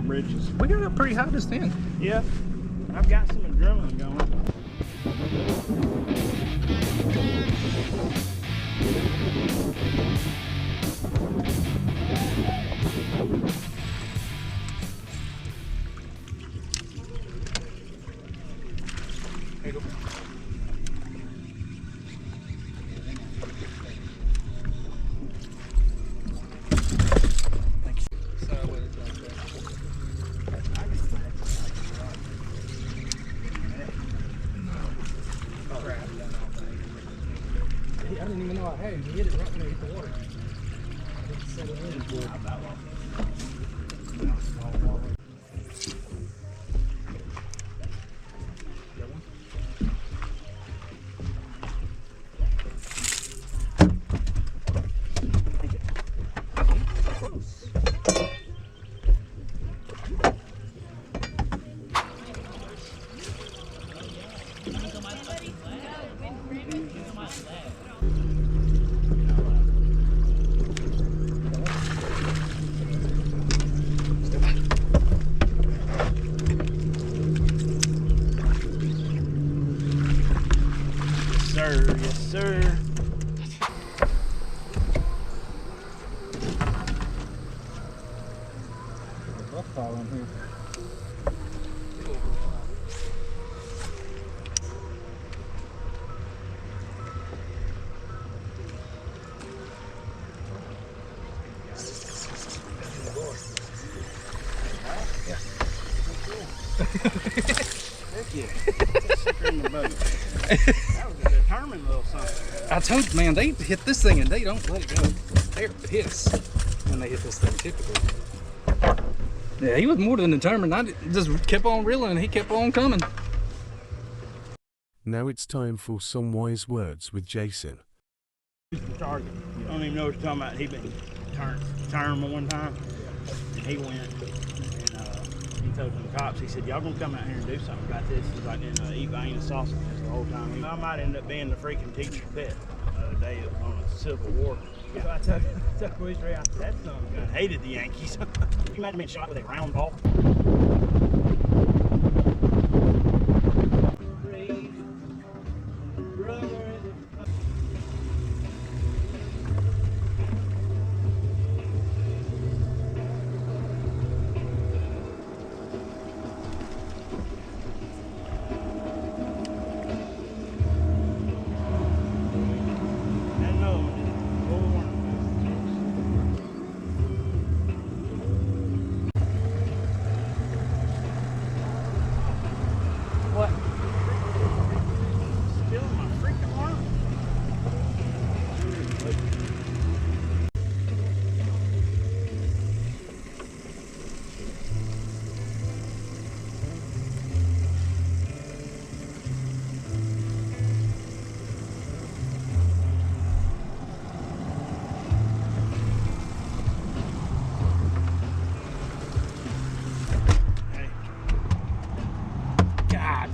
bridges. We got up pretty high just then. Yeah, I've got some adrenaline going. Here you go. Thank you. Sideways like that. Oh, crap. I didn't even know I had him. He hit it right when I hit the water. Settle in for it. Yes, sir. Rough pile on here. Heck yeah. That's sucker in the boat. That was a determined little something. I told you, man, they hit this thing and they don't let it go. They're pissed when they hit this thing, typically. Yeah, he was more than determined. I just kept on reeling and he kept on coming. Now it's time for some wise words with Jason. He's the target. I don't even know what you're talking about. He been turned one time, and he went and he told the cops. He said, "Y'all gonna come out here and do something about this?" He's like, "And eat Aint sausages the whole time." I might end up being the freaking teacher's pet. The other day it was on a Civil War. Yeah. So I took Weezer out. That son of a gun hated the Yankees. Can you imagine being shot with a round ball?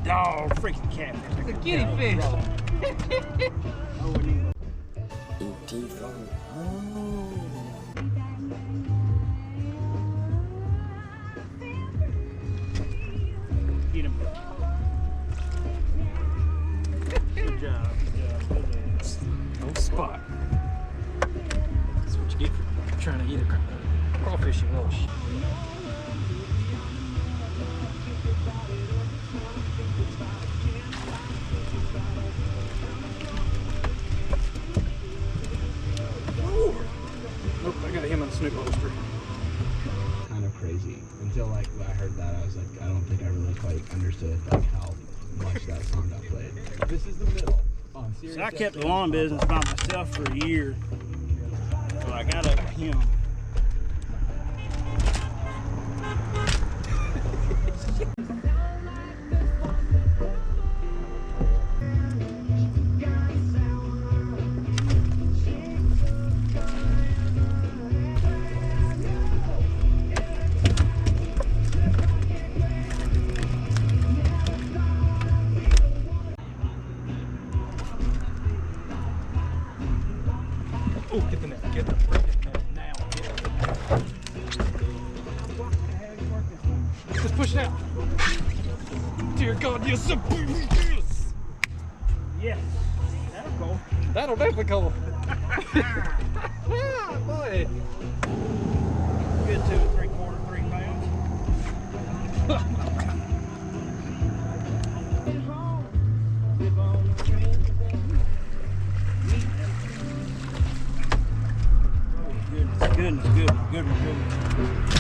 Dog, freaking catfish. It's a kitty fish. Get him. Good job. No spot. That's what you get for trying to eat a crawfish you wash. Nope, I got him on the snoot holster. Kind of crazy. Until like when I heard that, I was like, I don't think I really quite understood like how much that song got played. This is the middle. So I kept the lawn business by myself for a year. So I got up with him. Oh, get the net. Get the freaking net now. Yes, sir, baby, yes. Yeah. That'll go. That'll definitely go. Ah, boy. Good 2 3/4, 3 pounds. Goodness, good one.